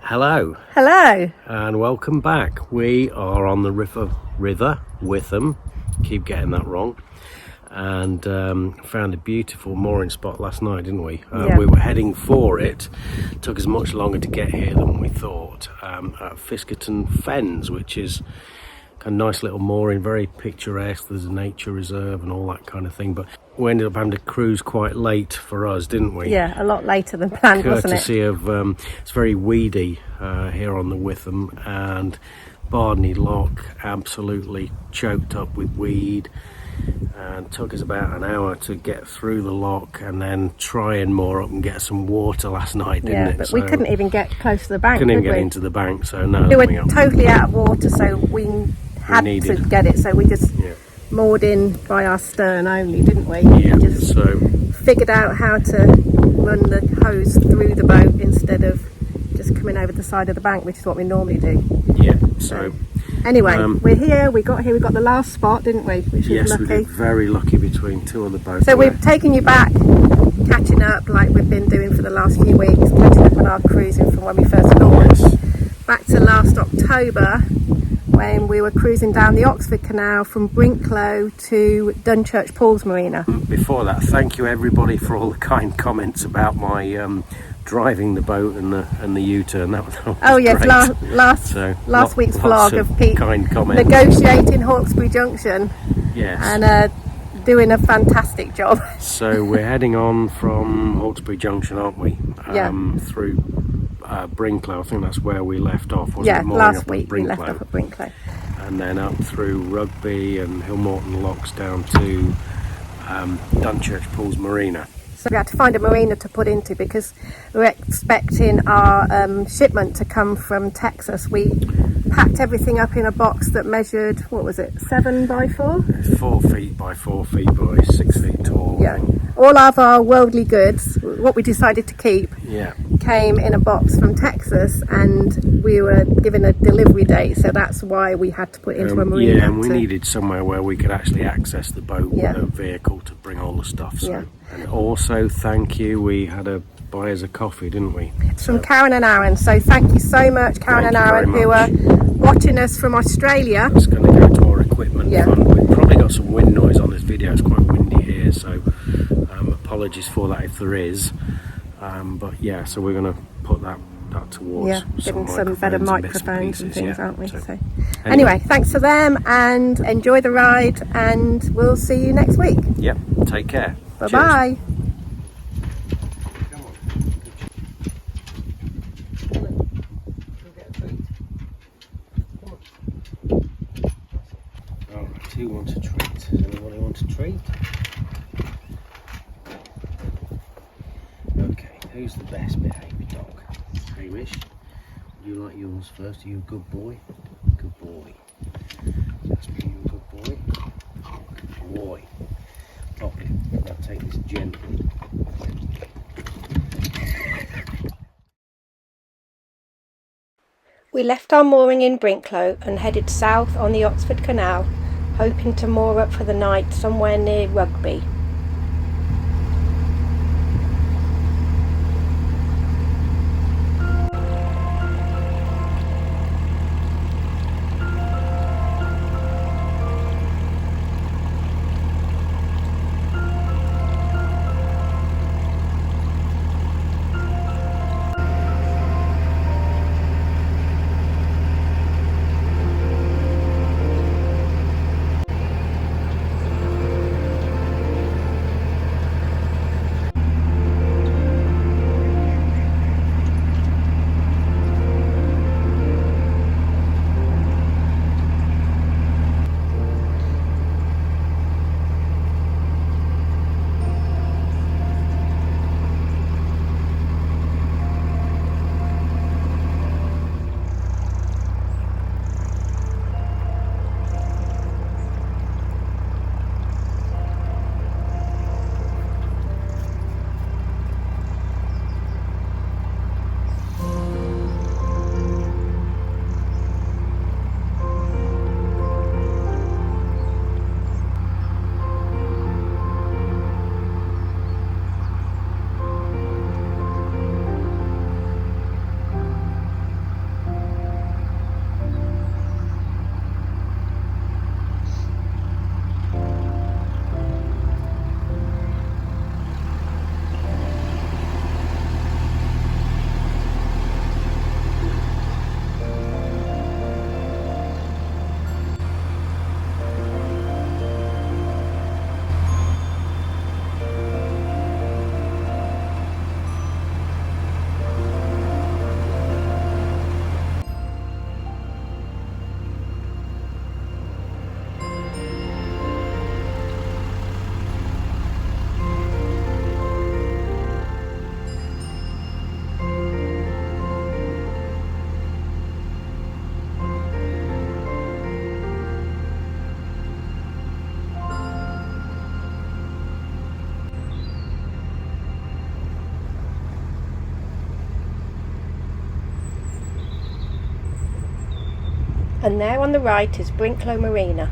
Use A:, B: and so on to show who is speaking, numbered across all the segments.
A: Hello.
B: Hello.
A: And welcome back. We are on the river Witham. Keep getting that wrong. And found a beautiful mooring spot last night, didn't we?
B: Yeah.
A: We were heading for it. Took us much longer to get here than we thought. At Fiskerton Fens, which is a nice little mooring, very picturesque. There's a nature reserve and all that kind of thing. But we ended up having to cruise quite late for us, didn't we?
B: Yeah, a lot later than planned, wasn't it?
A: Courtesy of, it's very weedy here on the Witham, and Barney Lock absolutely choked up with weed, and took us about an hour to get through the lock and then try and moor up and get some water last night, didn't it?
B: But we couldn't even get close to the bank,
A: couldn't even
B: could
A: get
B: we?
A: into the bank, so no.
B: We were totally out of water, so we had to get it, so we just moored in by our stern only, didn't we?
A: Yeah,
B: we just figured out how to run the hose through the boat instead of just coming over the side of the bank, which is what we normally do.
A: Yeah, so
B: anyway, we're here, we got the last spot, didn't we? Which
A: yes,
B: is lucky.
A: we did, very lucky between two other boats.
B: So we've taken you back, catching up like we've been doing for the last few weeks, catching up on our cruising from when we first launched.
A: Yes.
B: Back to last October, when we were cruising down the Oxford Canal from Brinkleo to Dunchurch Pools Marina.
A: Before that, thank you everybody for all the kind comments about my driving the boat and the U-turn. That was
B: oh yes,
A: great.
B: last week's vlog of Pete
A: kind comments.
B: Negotiating Hawkesbury Junction.
A: Yes.
B: And doing a fantastic job.
A: So we're heading on from Hawkesbury Junction, aren't we? Through Brinkleo. I think that's where we left off.
B: Yeah, last week we left off at Brinkleo.
A: And then up through Rugby and Hillmorton Locks down to Dunchurch Pools Marina.
B: So we had to find a marina to put into because we're expecting our shipment to come from Texas. We packed everything up in a box that measured, what was it, 7 by 4?
A: It's 4 feet by 4 feet by 6 feet tall.
B: Yeah. All of our worldly goods, what we decided to keep, came in a box from Texas, and we were given a delivery date, so that's why we had to put it into a marina.
A: Yeah, and we needed somewhere where we could actually access the boat with a vehicle to bring all the stuff. So. And also, thank you, we had to buy us a coffee, didn't we?
B: It's from Karen and Aaron, so thank you so much, Karen and Aaron, who are watching us from Australia.
A: It's going to go to our equipment fund. We've probably got some wind noise on this video, it's quite windy here, so apologies for that if there is. But yeah, so we're going to put that towards some
B: better microphones and things, aren't we? So anyway, thanks to them, and enjoy the ride, and we'll see you next week.
A: Yep, take care.
B: Bye bye.
A: Who wants a treat? Does anybody want a treat? Okay, who's the best behaved dog? Hamish, would you like yours first? Are you a good boy? Good boy. That's me, you a good boy? Good boy. Okay, now take this gently.
B: We left our mooring in Brinkleo and headed south on the Oxford Canal, hoping to moor up for the night somewhere near Rugby. And there on the right is Brinkleo Marina.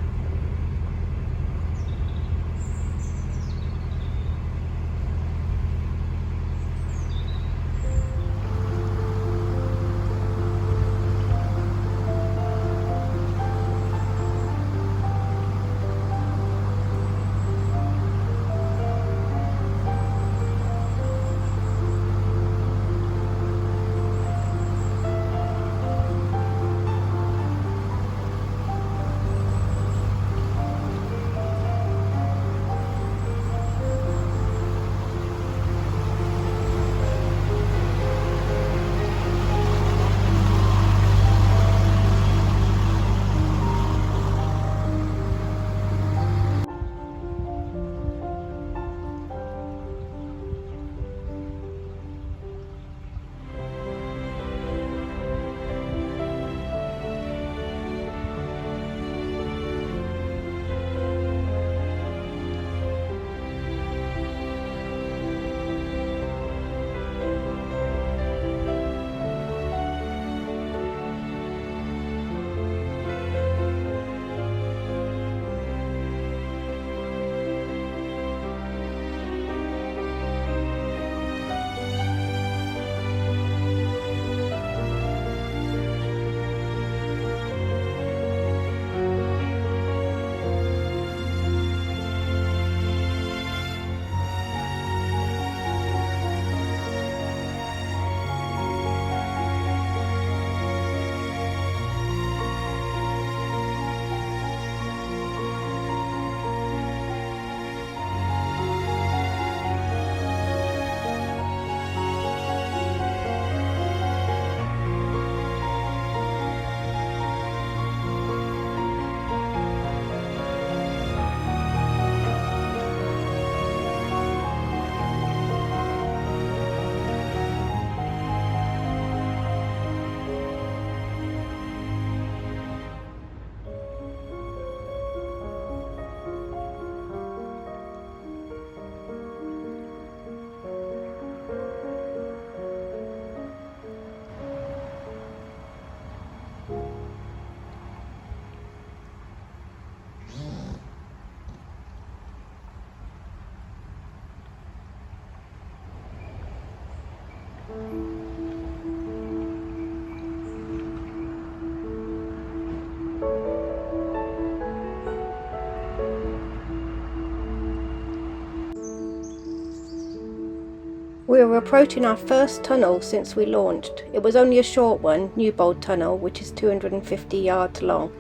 B: We were approaching our first tunnel since we launched. It was only a short one, Newbold Tunnel, which is 250 yards long.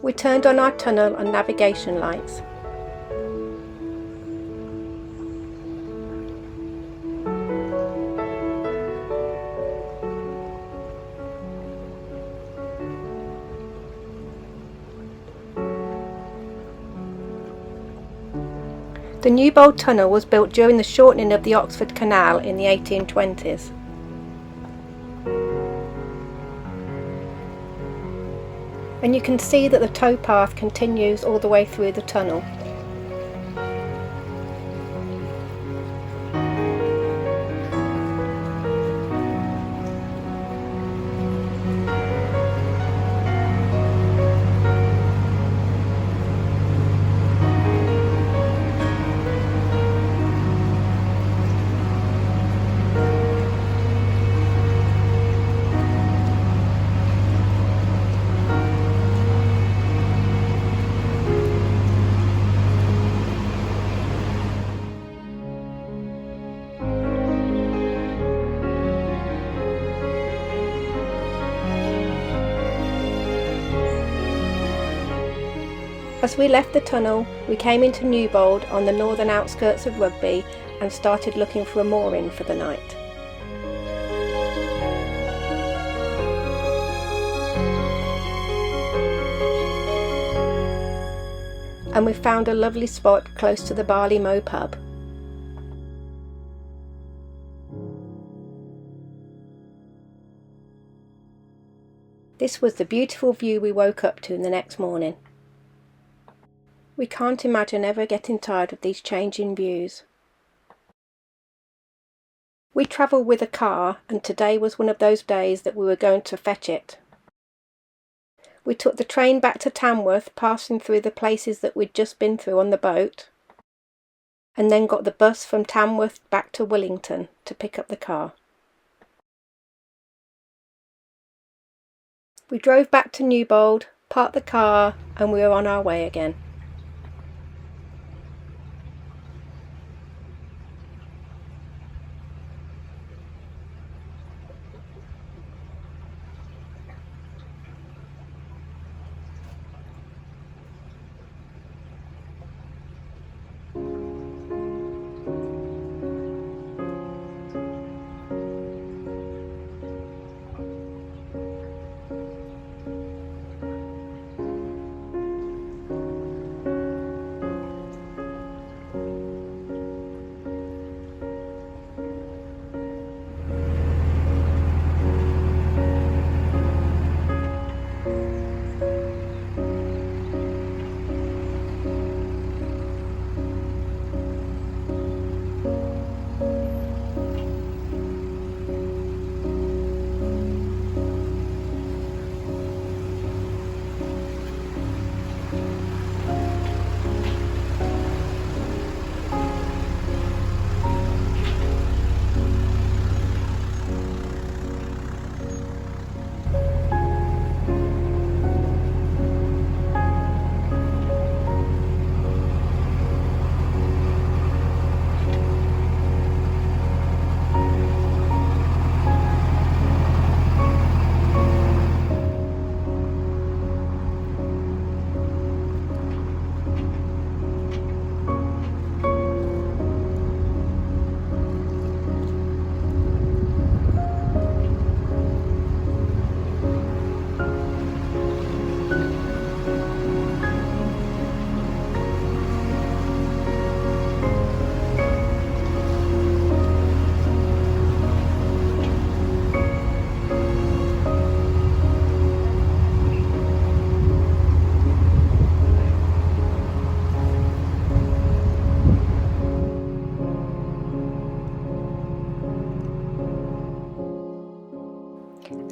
B: We turned on our tunnel and navigation lights. The Newbold Tunnel was built during the shortening of the Oxford Canal in the 1820s. And you can see that the towpath continues all the way through the tunnel. As we left the tunnel, we came into Newbold on the northern outskirts of Rugby and started looking for a mooring for the night. And we found a lovely spot close to the Barley Mow pub. This was the beautiful view we woke up to the next morning. We can't imagine ever getting tired of these changing views. We travelled with a car, and today was one of those days that we were going to fetch it. We took the train back to Tamworth, passing through the places that we'd just been through on the boat, and then got the bus from Tamworth back to Willington to pick up the car. We drove back to Newbold, parked the car, and we were on our way again.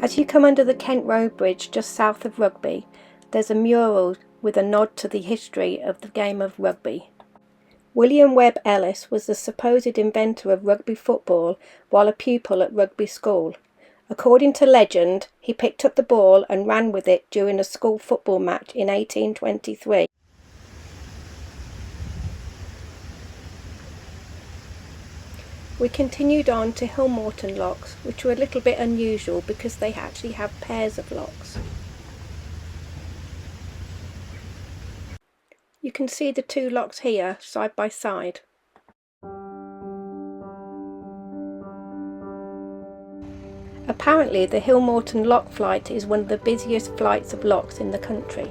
B: As you come under the Kent Road Bridge just south of Rugby, there's a mural with a nod to the history of the game of rugby. William Webb Ellis was the supposed inventor of rugby football while a pupil at Rugby School. According to legend, he picked up the ball and ran with it during a school football match in 1823. We continued on to Hillmorton Locks, which were a little bit unusual because they actually have pairs of locks. You can see the two locks here, side by side. Apparently the Hillmorton Lock flight is one of the busiest flights of locks in the country.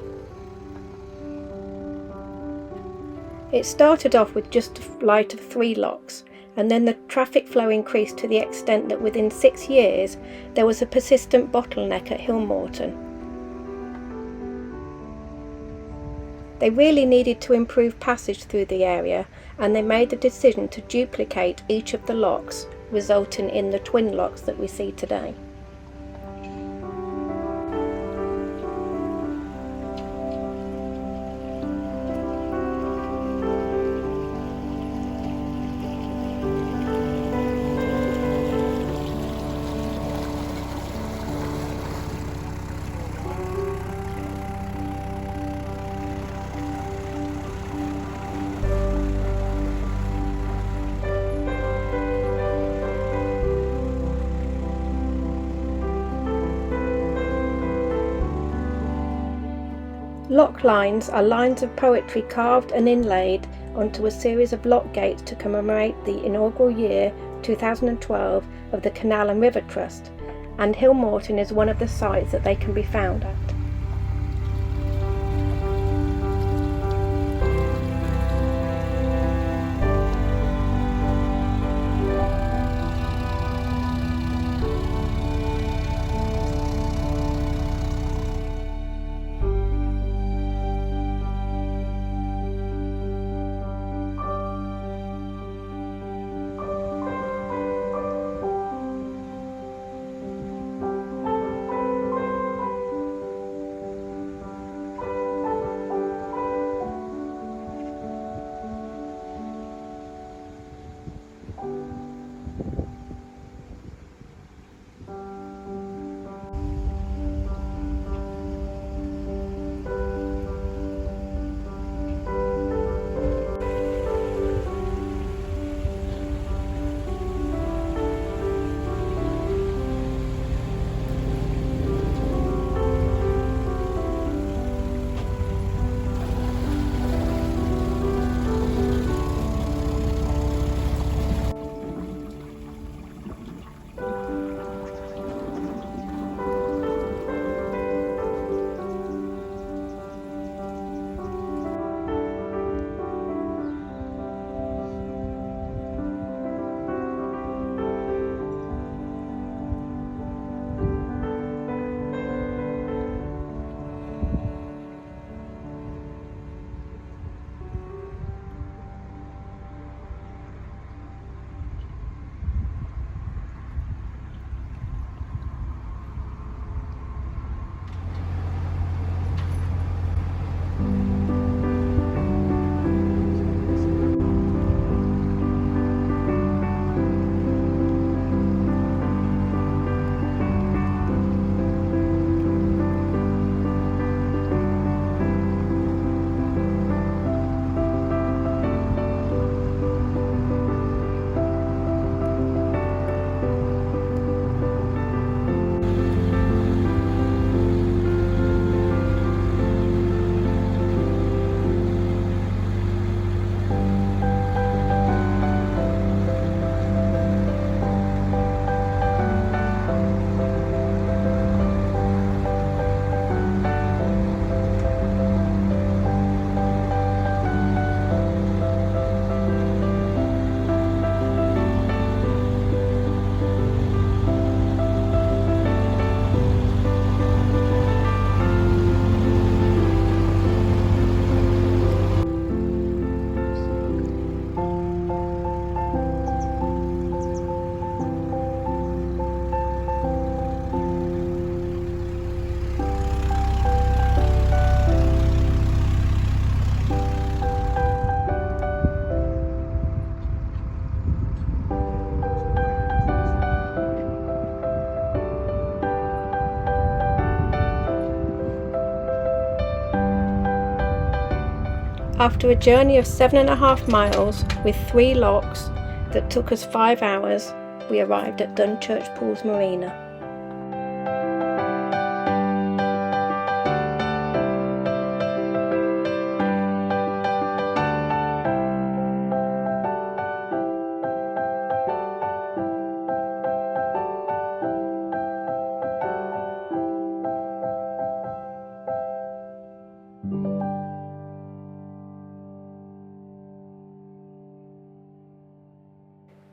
B: It started off with just a flight of 3 locks, and then the traffic flow increased to the extent that within 6 years there was a persistent bottleneck at Hillmorton. They really needed to improve passage through the area, and they made the decision to duplicate each of the locks, resulting in the twin locks that we see today. Lock lines are lines of poetry carved and inlaid onto a series of lock gates to commemorate the inaugural year 2012 of the Canal and River Trust, and Hillmorton is one of the sites that they can be found at. After a journey of 7.5 miles with 3 locks that took us 5 hours, we arrived at Dunchurch Pools Marina.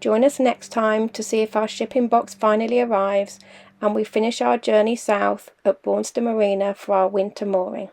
B: Join us next time to see if our shipping box finally arrives and we finish our journey south at Braunston Marina for our winter mooring.